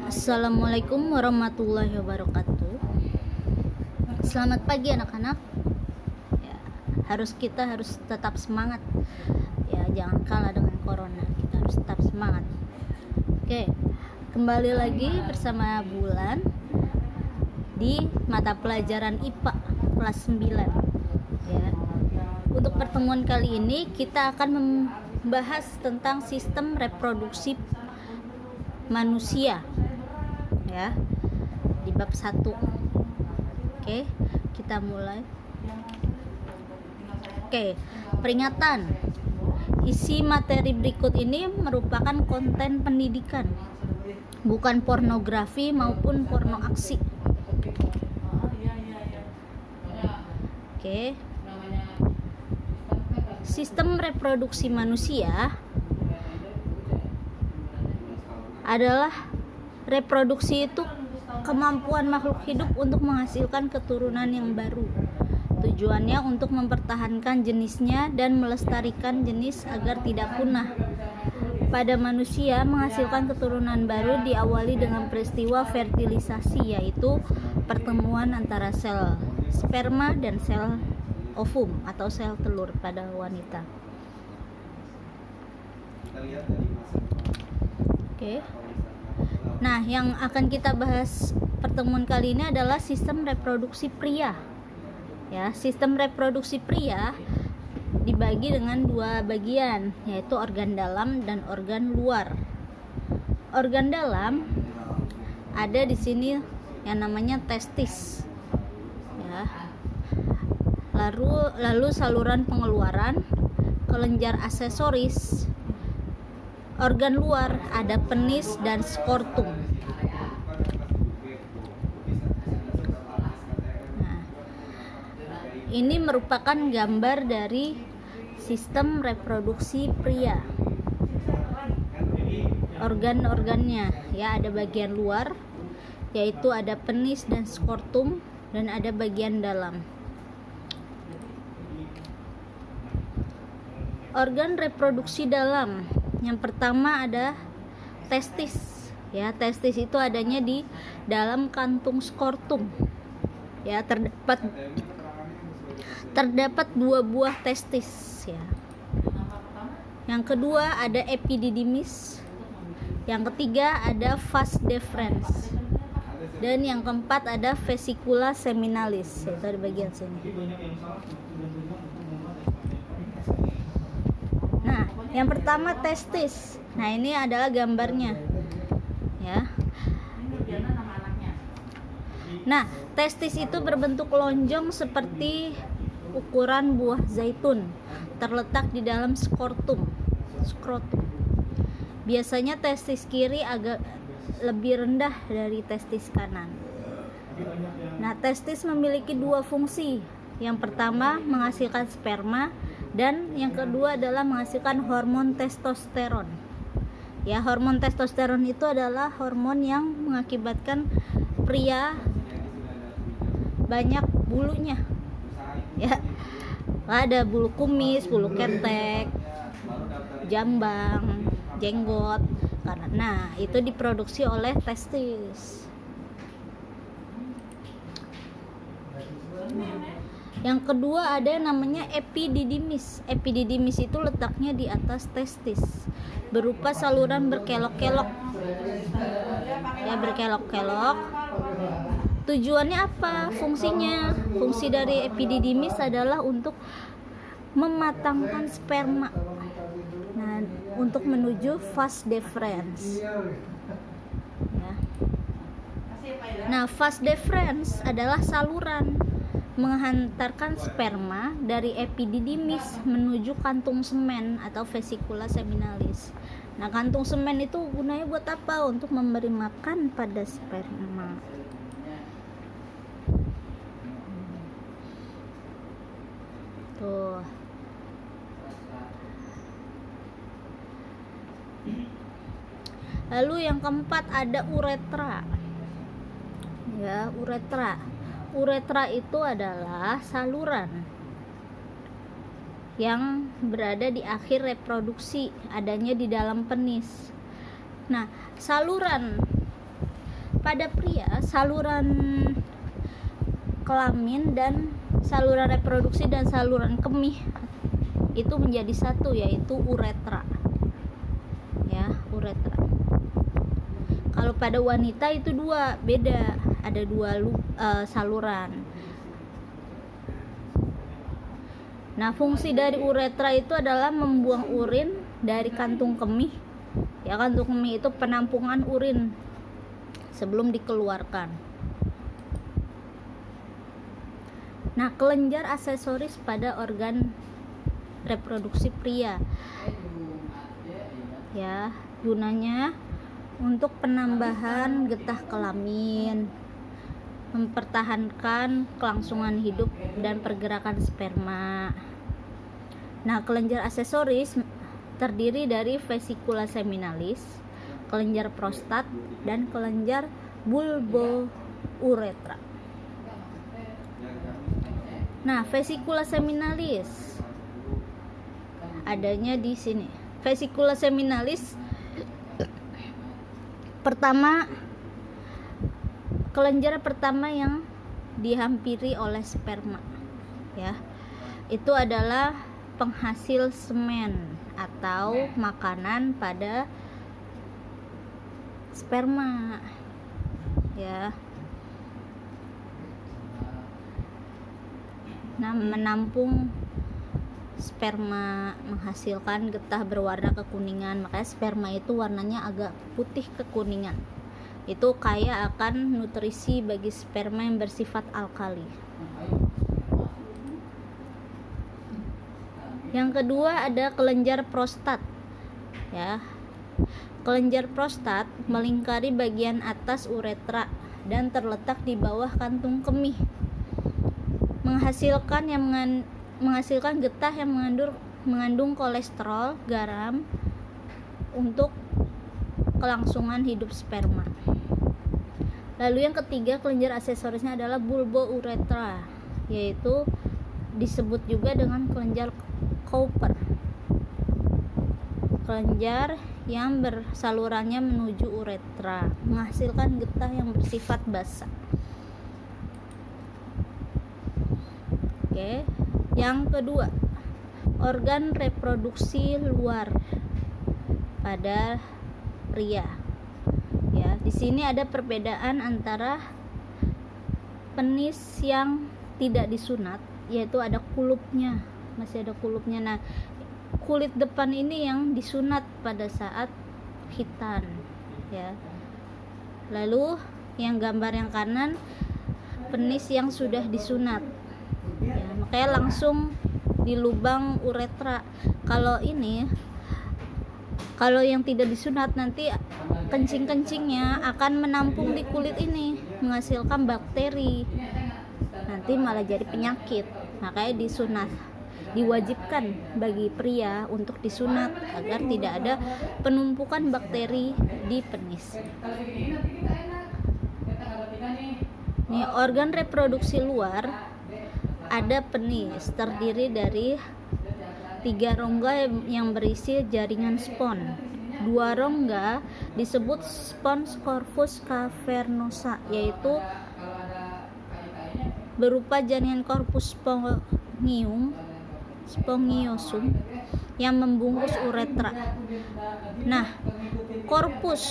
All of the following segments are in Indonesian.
Assalamualaikum warahmatullahi wabarakatuh. Selamat pagi anak-anak. Ya, kita harus tetap semangat. Ya, jangan kalah dengan corona. Kita harus tetap semangat. Oke, kembali lagi bersama Bulan di mata pelajaran IPA kelas 9. Ya. Untuk pertemuan kali ini kita akan membahas tentang sistem reproduksi manusia, ya, di bab 1. Oke, kita mulai. Oke, peringatan. Isi materi berikut ini merupakan konten pendidikan, bukan pornografi maupun porno aksi. Oke. Sistem reproduksi manusia adalah reproduksi itu kemampuan makhluk hidup untuk menghasilkan keturunan yang baru. Tujuannya untuk mempertahankan jenisnya dan melestarikan jenis agar tidak punah. Pada manusia, menghasilkan keturunan baru diawali dengan peristiwa fertilisasi, yaitu pertemuan antara sel sperma dan sel ovum atau sel telur pada wanita. Oke. Nah, yang akan kita bahas pertemuan kali ini adalah sistem reproduksi pria. Ya, sistem reproduksi pria dibagi dengan dua bagian, yaitu organ dalam dan organ luar. Organ dalam ada di sini yang namanya testis. Ya. Lalu saluran pengeluaran, kelenjar aksesoris. Organ luar ada penis dan skortum. Nah, ini merupakan gambar dari sistem reproduksi pria. Organ-organnya, ya, ada bagian luar, yaitu ada penis dan skortum, dan ada bagian dalam. Organ reproduksi dalam. Yang pertama ada testis. Ya, testis itu adanya di dalam kantung skortum. Ya, terdapat 2 buah testis, ya. Yang kedua ada epididymis. Yang ketiga ada vas deferens. Dan yang keempat ada vesicula seminalis. Itu di bagian sini. Nah, yang pertama testis. Nah, ini adalah gambarnya, ya. Nah, testis itu berbentuk lonjong seperti ukuran buah zaitun, terletak di dalam skrotum. Biasanya testis kiri agak lebih rendah dari testis kanan. Nah, testis memiliki 2 fungsi. Yang pertama menghasilkan sperma, dan yang kedua adalah menghasilkan hormon testosteron. Ya, hormon testosteron itu adalah hormon yang mengakibatkan pria banyak bulunya. Ya, ada bulu kumis, bulu ketek, jambang, jenggot. Nah, itu diproduksi oleh testis. Yang kedua ada yang namanya epididymis. Epididymis itu letaknya di atas testis, berupa saluran berkelok-kelok. Ya, berkelok-kelok. Tujuannya apa? Fungsinya? Fungsi dari epididymis adalah untuk mematangkan sperma. Nah, untuk menuju vas deferens. Ya. Nah, vas deferens adalah saluran menghantarkan sperma dari epididymis menuju kantung semen atau vesicula seminalis. Nah, kantung semen itu gunanya buat apa? Untuk memberi makan pada sperma. Tuh. Lalu yang keempat ada uretra. Ya, uretra. Uretra itu adalah saluran yang berada di akhir reproduksi, adanya di dalam penis. Nah, saluran pada pria, saluran kelamin dan saluran reproduksi dan saluran kemih itu menjadi satu, yaitu uretra. Ya, uretra. Kalau pada wanita itu dua, beda, ada dua saluran. Nah, fungsi dari uretra itu adalah membuang urin dari kantung kemih. Ya, kantung kemih itu penampungan urin sebelum dikeluarkan. Nah, kelenjar aksesoris pada organ reproduksi pria. Ya, gunanya untuk penambahan getah kelamin, mempertahankan kelangsungan hidup dan pergerakan sperma. Nah, kelenjar aksesoris terdiri dari vesikula seminalis, kelenjar prostat, dan kelenjar bulbouretra. Nah, vesikula seminalis adanya di sini. Vesikula seminalis pertama, kelenjar pertama yang dihampiri oleh sperma, ya, itu adalah penghasil semen atau makanan pada sperma, ya. Nah, menampung sperma, menghasilkan getah berwarna kekuningan. Makanya sperma itu warnanya agak putih kekuningan. Itu kaya akan nutrisi bagi sperma yang bersifat alkali. Yang kedua ada kelenjar prostat. Ya. Kelenjar prostat melingkari bagian atas uretra dan terletak di bawah kantung kemih. Menghasilkan getah yang mengandung kolesterol, garam untuk kelangsungan hidup sperma. Lalu yang ketiga, kelenjar aksesorisnya adalah bulbouretra, yaitu disebut juga dengan kelenjar Cowper. Kelenjar yang bersalurannya menuju uretra, menghasilkan getah yang bersifat basah. Oke. Yang kedua, organ reproduksi luar pada pria. Ya, di sini ada perbedaan antara penis yang tidak disunat, yaitu ada kulupnya, masih ada kulupnya. Nah, kulit depan ini yang disunat pada saat khitan, ya. Lalu yang gambar yang kanan, penis yang sudah disunat. Ya, makanya langsung di lubang uretra. Kalau yang tidak disunat, nanti kencing-kencingnya akan menampung di kulit ini, menghasilkan bakteri, nanti malah jadi penyakit. Makanya disunat, diwajibkan bagi pria untuk disunat agar tidak ada penumpukan bakteri di penis. Nih, organ reproduksi luar ada penis, terdiri dari 3 rongga yang berisi jaringan spons. 2 rongga disebut spons corpus cavernosa, yaitu berupa jaringan corpus spongiosum yang membungkus uretra. Nah, corpus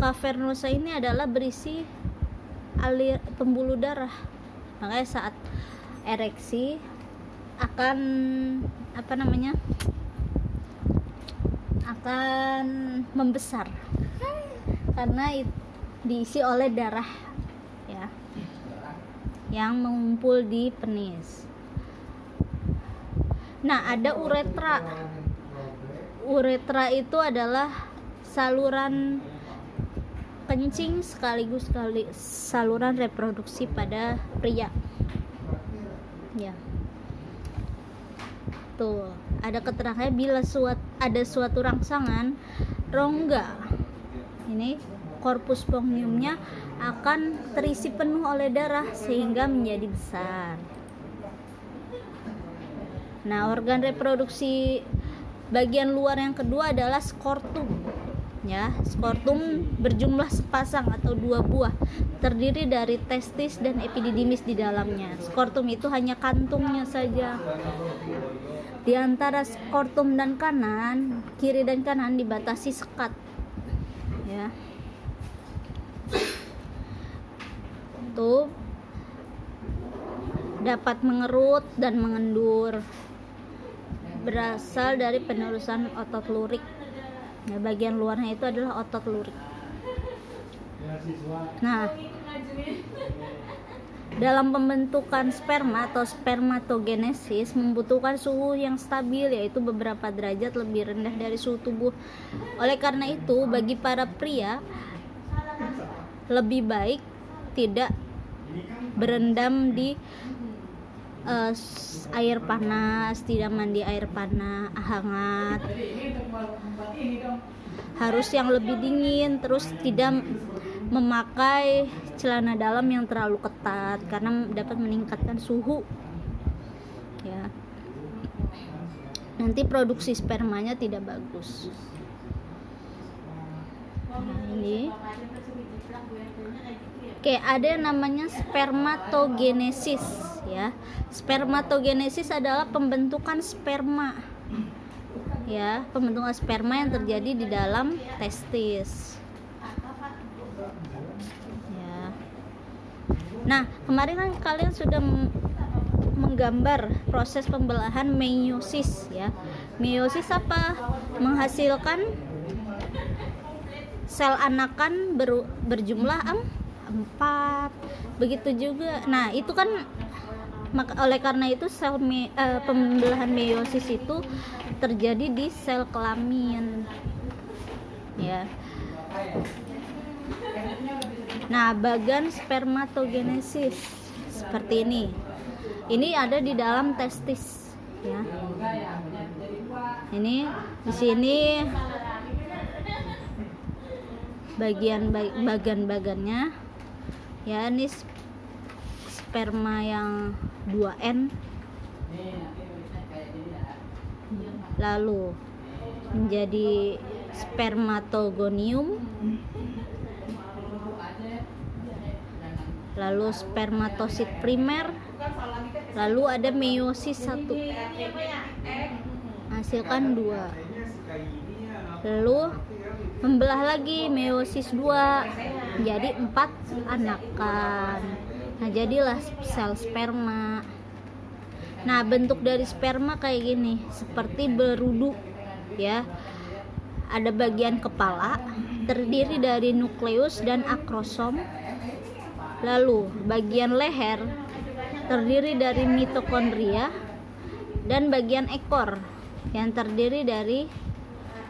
cavernosa ini adalah berisi alir pembuluh darah. Makanya saat ereksi akan akan membesar karena diisi oleh darah, ya, yang mengumpul di penis. Nah, ada uretra. Uretra itu adalah saluran kencing sekaligus saluran reproduksi pada pria. Ya. Tuh, ada keterangannya bila ada suatu rangsangan rongga. Ini korpus spongiumnya akan terisi penuh oleh darah sehingga menjadi besar. Nah, organ reproduksi bagian luar yang kedua adalah skortum. Ya, skrotum berjumlah sepasang atau 2 buah, terdiri dari testis dan epididymis di dalamnya. Skrotum itu hanya kantungnya saja. Di antara skrotum dan kanan, kiri dan kanan dibatasi sekat. Ya. Itu dapat mengerut dan mengendur. Berasal dari penerusan otot lurik. Nah, bagian luarnya itu adalah otot lurik. Nah, dalam pembentukan sperma atau spermatogenesis membutuhkan suhu yang stabil, yaitu beberapa derajat lebih rendah dari suhu tubuh. Oleh karena itu, bagi para pria lebih baik tidak berendam di air panas, tidak mandi air panas hangat, harus yang lebih dingin, terus tidak memakai celana dalam yang terlalu ketat karena dapat meningkatkan suhu. Ya, nanti produksi spermanya tidak bagus. Nah, ini oke, ada yang namanya spermatogenesis. Ya, spermatogenesis adalah pembentukan sperma. Ya, pembentukan sperma yang terjadi di dalam testis. Ya. Nah, kemarin kan kalian sudah menggambar proses pembelahan meiosis. Ya, meiosis apa? Menghasilkan sel anakan berjumlah 4. Begitu juga. Nah, itu kan oleh karena itu pembelahan meiosis itu terjadi di sel kelamin. Ya. Nah, bagan spermatogenesis seperti ini. Ini ada di dalam testis, ya. Ini di sini bagan-bagannya. Ya, ini sperma yang 2N, lalu menjadi spermatogonium, lalu spermatosit primer, lalu ada meiosis 1, hasilkan 2, lalu membelah lagi meiosis 2 menjadi 4 anakan. Nah, jadilah sel sperma. Nah, bentuk dari sperma kayak gini, seperti berudu, ya. Ada bagian kepala terdiri dari nukleus dan akrosom. Lalu bagian leher terdiri dari mitokondria dan bagian ekor yang terdiri dari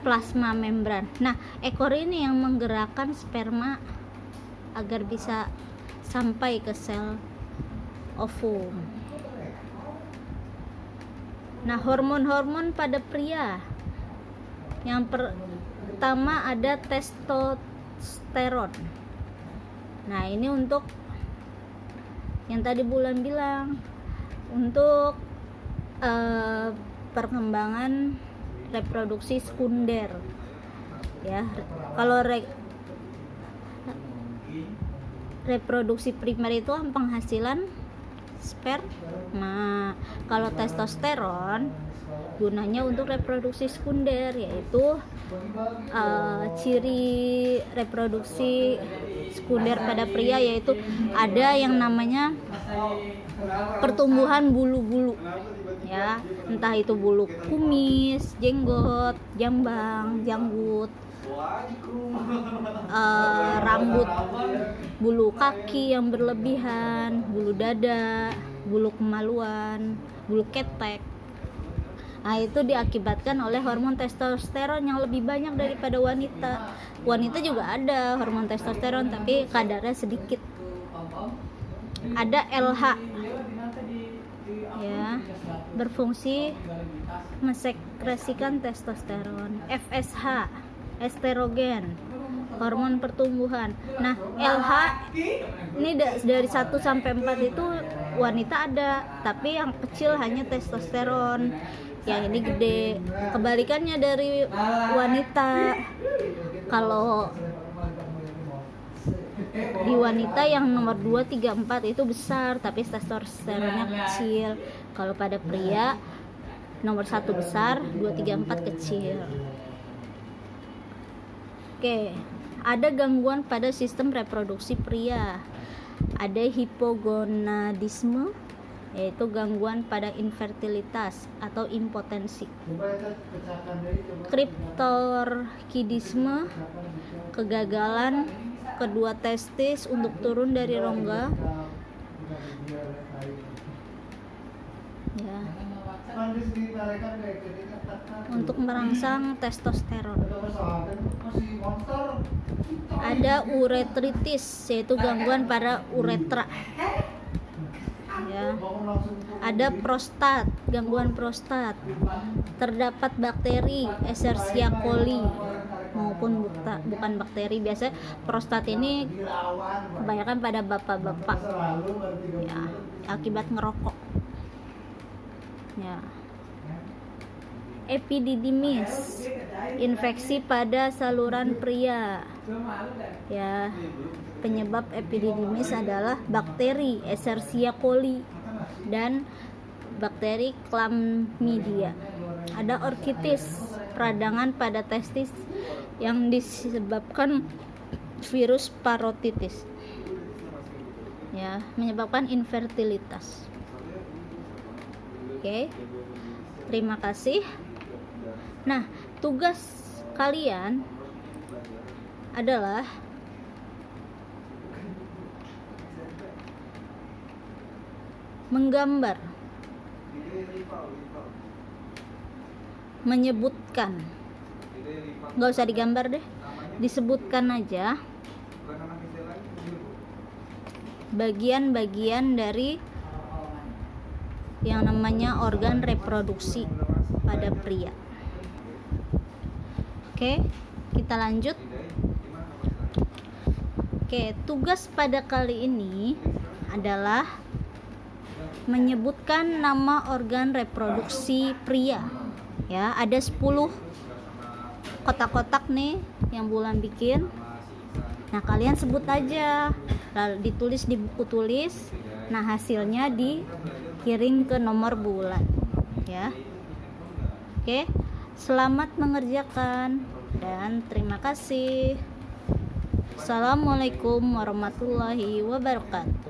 plasma membran. Nah, ekor ini yang menggerakkan sperma agar bisa sampai ke sel ovum. Nah, hormon-hormon pada pria. Yang pertama ada testosteron. Nah, ini untuk yang tadi Bulan bilang, untuk perkembangan reproduksi sekunder. Ya, kalau reproduksi primer itu penghasilan sperma. Kalau testosteron gunanya untuk reproduksi sekunder, yaitu ciri reproduksi sekunder pada pria yaitu ada yang namanya pertumbuhan bulu-bulu, ya, entah itu bulu kumis, jenggot, jambang, janggut, rambut, bulu kaki yang berlebihan, bulu dada, bulu kemaluan, bulu ketek. Nah, itu diakibatkan oleh hormon testosteron yang lebih banyak daripada wanita. Wanita juga ada hormon testosteron, tapi kadarnya sedikit. Ada LH, ya, berfungsi mensekresikan testosteron. FSH, estrogen, hormon pertumbuhan. Nah, LH ini dari 1 sampai 4 itu wanita ada, tapi yang kecil hanya testosteron, yang ini gede. Kebalikannya dari wanita, Kalau di wanita yang nomor 2, 3, 4 itu besar tapi testosteronnya kecil. Kalau pada pria nomor 1 besar, 2, 3, 4 kecil. Oke, ada gangguan pada sistem reproduksi pria. Ada hipogonadisme, yaitu gangguan pada infertilitas atau impotensi. Kriptorkidisme, kegagalan kedua testis untuk turun dari rongga. Ya. Untuk merangsang testosteron. Ada uretritis, yaitu gangguan pada uretra. Ya. Ada prostat, gangguan prostat. Terdapat bakteri Escherichia coli maupun bukan bakteri. Biasa prostat ini kebanyakan pada bapak-bapak, ya, akibat ngerokok. Ya. Epididymis, infeksi pada saluran pria. Ya, penyebab epididymis adalah bakteri Escherichia coli dan bakteri Chlamydia. Ada orkitis, peradangan pada testis yang disebabkan virus parotitis. Ya, menyebabkan infertilitas. Oke. Terima kasih. Nah, tugas kalian adalah menggambar, menyebutkan, nggak usah digambar deh, disebutkan aja bagian-bagian dari yang namanya organ reproduksi pada pria. Oke, kita lanjut. Oke, tugas pada kali ini adalah menyebutkan nama organ reproduksi pria. Ya, ada 10 kotak-kotak nih yang Bulan bikin. Nah, kalian sebut aja, lalu ditulis di buku tulis. Nah, hasilnya dikirim ke nomor Bulan, ya. Oke, selamat mengerjakan dan terima kasih. Assalamualaikum warahmatullahi wabarakatuh.